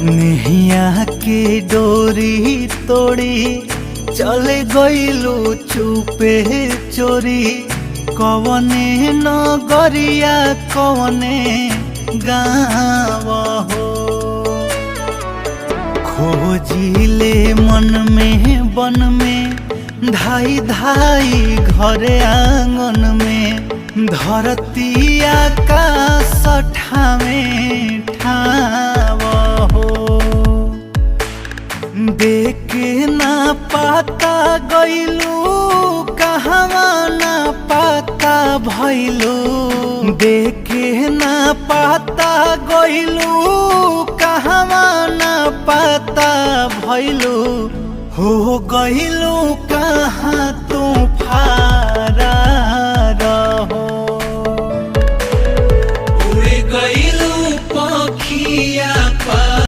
नेहिया के डोरी तोड़ी चले गईलू चुपे चोरी। कवने नगरिया कवने गाँव हो, खोजिले मन में बन में धाई धाई घरे आंगन में। धरती आकाश ठावे ठाव हो, देखे ना पाता गईलू कहवा ना पाता भइलू। देखे ना पाता गईलू कहवा ना पाता भइलू। हो गईलू कहाँ तू